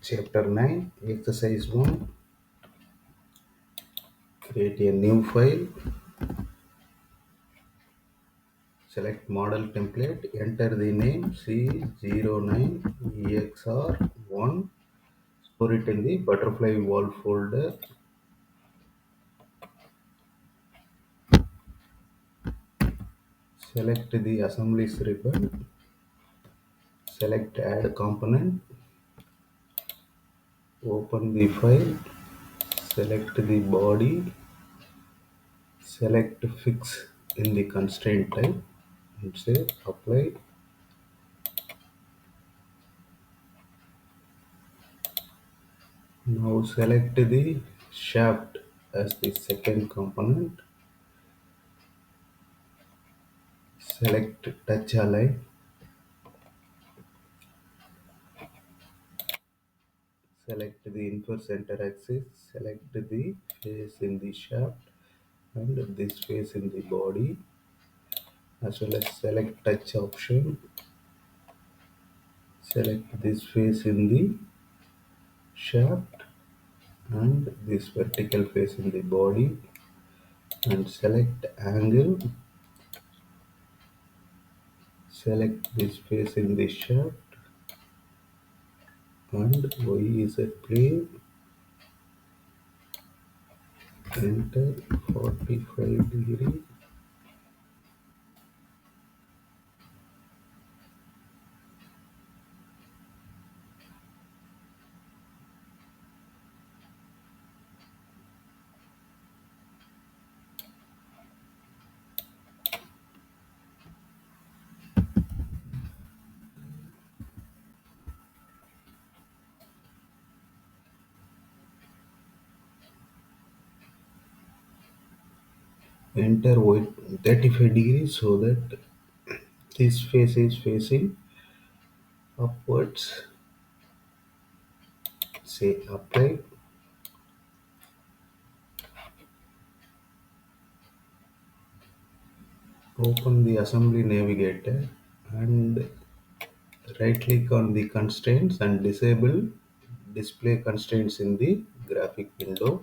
Chapter 9, Exercise 1. Create a new file. Select model template. Enter the name c09exr1. Store it in the butterfly wall folder. Select the assemblies ribbon. Select add component. Open the file. Select the body. Select fix in the constraint type and say apply. Now select the shaft as the second component. Select touch align. Select the infer center axis. Select the face in the shaft and this face in the body, as well as select touch option. Select this face in the shaft and this vertical face in the body, and select angle. Select this face in the shaft and YZ plane. Enter 45 degree. Enter 35 degrees so that this face is facing upwards. Say apply. Open the assembly navigator and right click on the constraints and disable display constraints in the graphic window.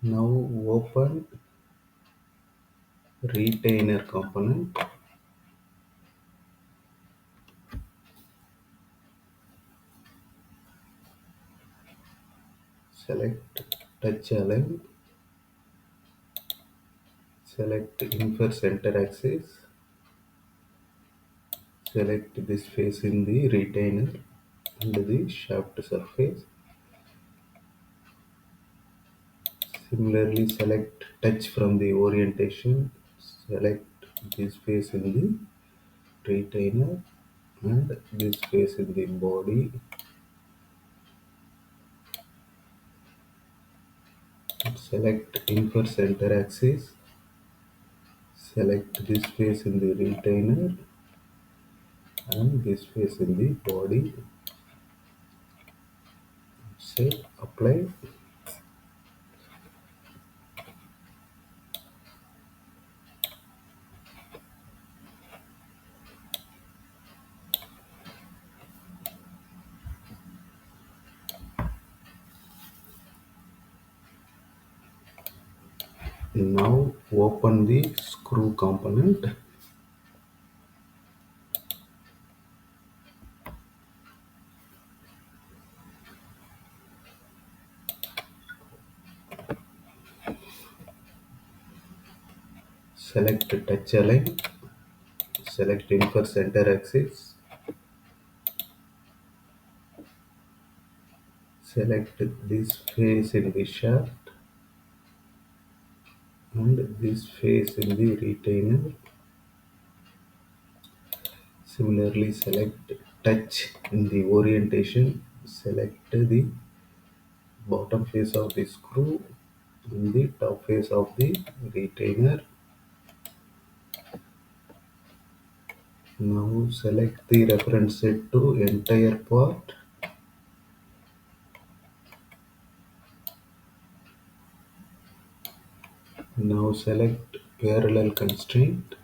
Now open retainer component. Select touch align. Select infer center axis. Select this face in the retainer and the shaft surface. Similarly, select touch from the orientation. Select this face in the retainer and this face in the body. Select infer center axis. Select this face in the retainer and this face in the body. Say apply. Now open the screw component. Select touch align. Select infer center axis. Select this face in the shaft and this face in the retainer. Similarly, select touch in the orientation. Select the bottom face of the screw and the top face of the retainer. Now select the reference set to entire part. Now select parallel constraint.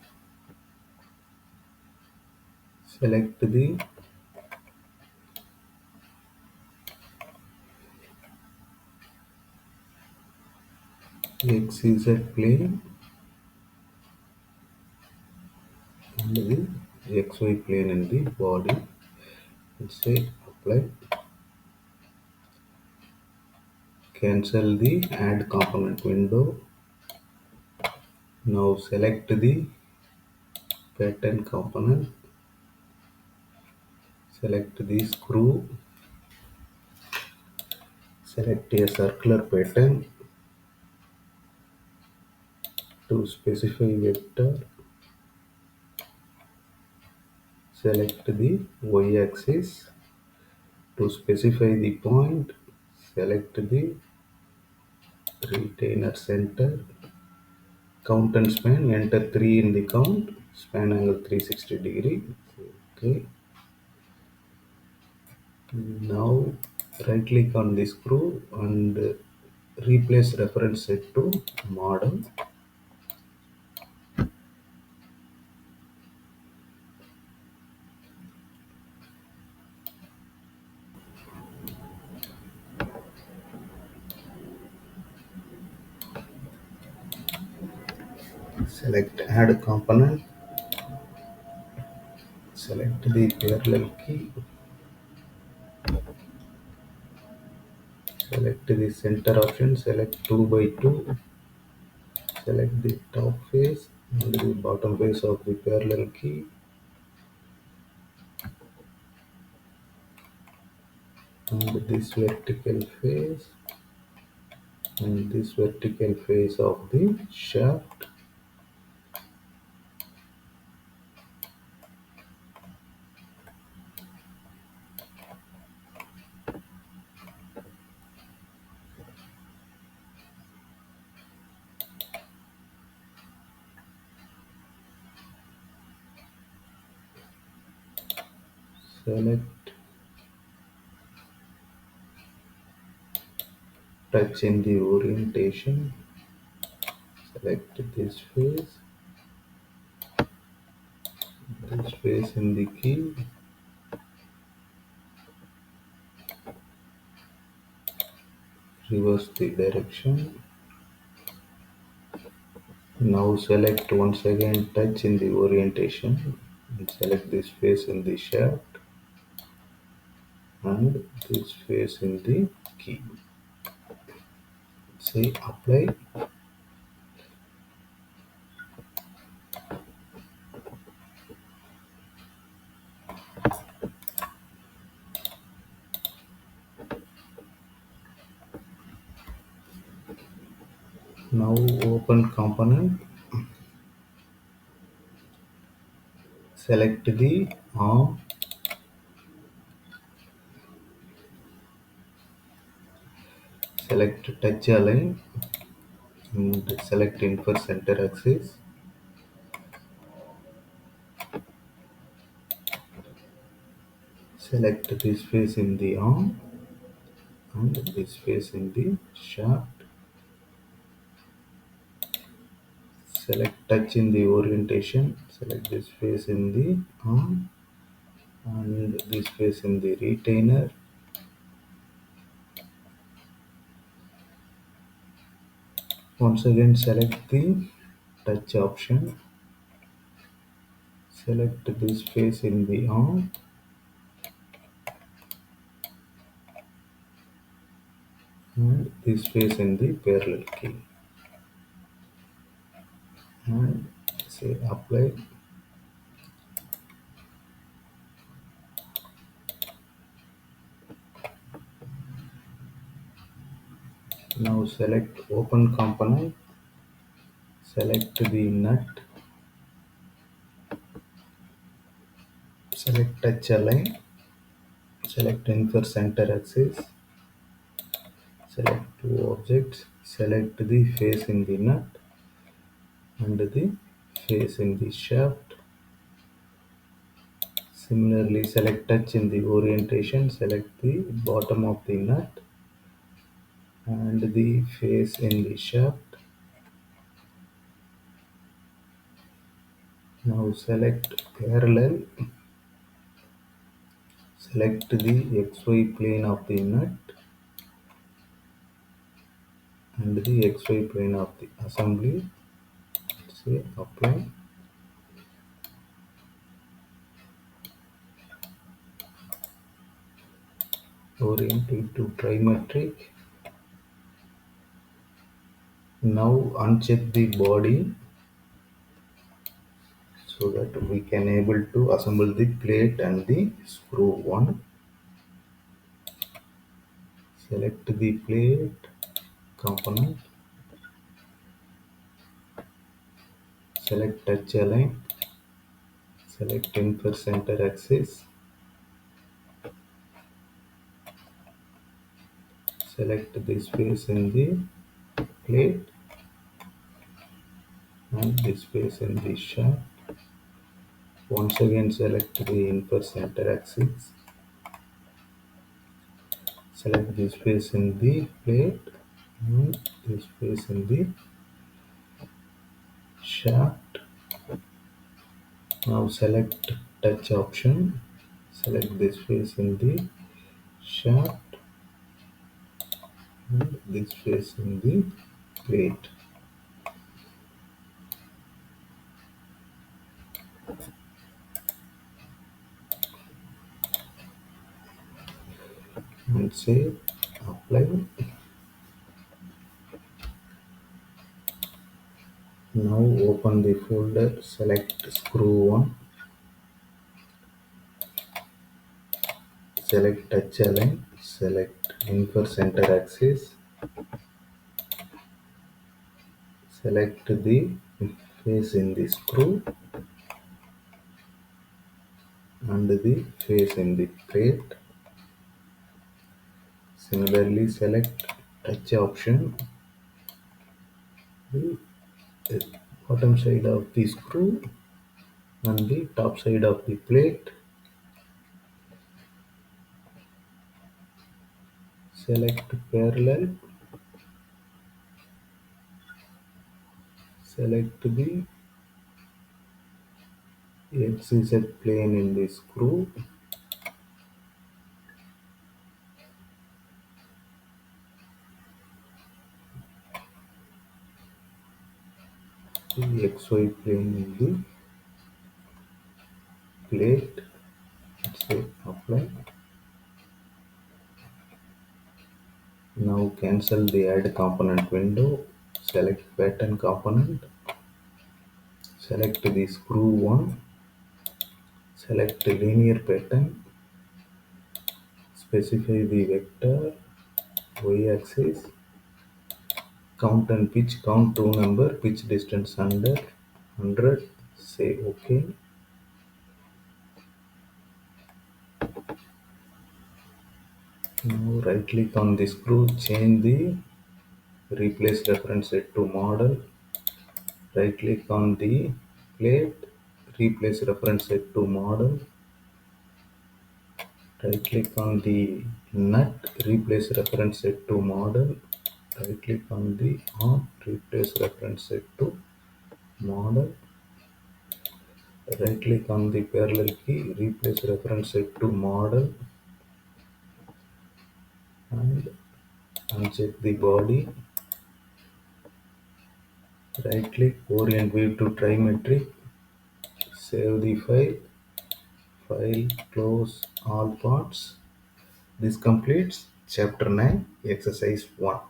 Select the XZ plane and the XY plane in the body and say apply. Cancel the add component window. Now select the pattern component. Select the screw. Select a circular pattern to specify vector. Select the y-axis to specify the point. Select the retainer center. Count and span. Enter 3 in the count. Span angle 360 degree. Okay. Now right click on the screw and replace reference set to model. Select add component. Select the parallel key. Select the center option. Select 2 by 2. Select the top face and the bottom face of the parallel key. And this vertical face and this vertical face of the shaft. Select touch in the orientation. Select this face in the key. Reverse the direction. Now select once again touch in the orientation and select this face in the shaft and this face in the key. Say apply. Now open component. Select the arm. Select touch align and select infer center axis. Select this face in the arm and this face in the shaft. Select touch in the orientation. Select this face in the arm and this face in the retainer. Once again select the touch option. Select this face in the arm and this face in the parallel key and say apply. Now select open component. Select the nut. Select touch align. Select infer center axis. Select two objects. Select the face in the nut and the face in the shaft. Similarly, select touch in the orientation. Select the bottom of the nut and the face in the shaft. Now select parallel. Select the XY plane of the nut and the XY plane of the assembly. Say apply. Orient into trimetric. Now uncheck the body so that we can able to assemble the plate and the screw one. Select the plate component. Select touch align. Select infer center axis. Select this face in the plate and this face in the shaft. Once again select the infer center axis. Select this face in the plate and this face in the shaft. Now select touch option. Select this face in the shaft and this face in the plate. And say apply. Now open the folder, select screw 1, select touch align, select infer center axis, select the face in the screw and the face in the plate. Similarly select touch option, the bottom side of the screw and the top side of the plate. Select parallel, select the XZ plane in the screw, the XY plane in the plate. Say apply. Now cancel the add component window. Select pattern component. Select the screw one. Select linear pattern. Specify the vector y-axis. Count and pitch. Count 2 number. Pitch distance under 100. Say OK. Now right click on the screw. Change the replace reference set to model. Right click on the plate. Replace reference set to model. Right click on the nut, replace reference set to model. Right click on the arm, replace reference set to model. Right click on the parallel key, replace reference set to model. And uncheck the body. Right click, orient view to trimetric. Save the file. File, close all parts. This completes chapter 9, exercise 1.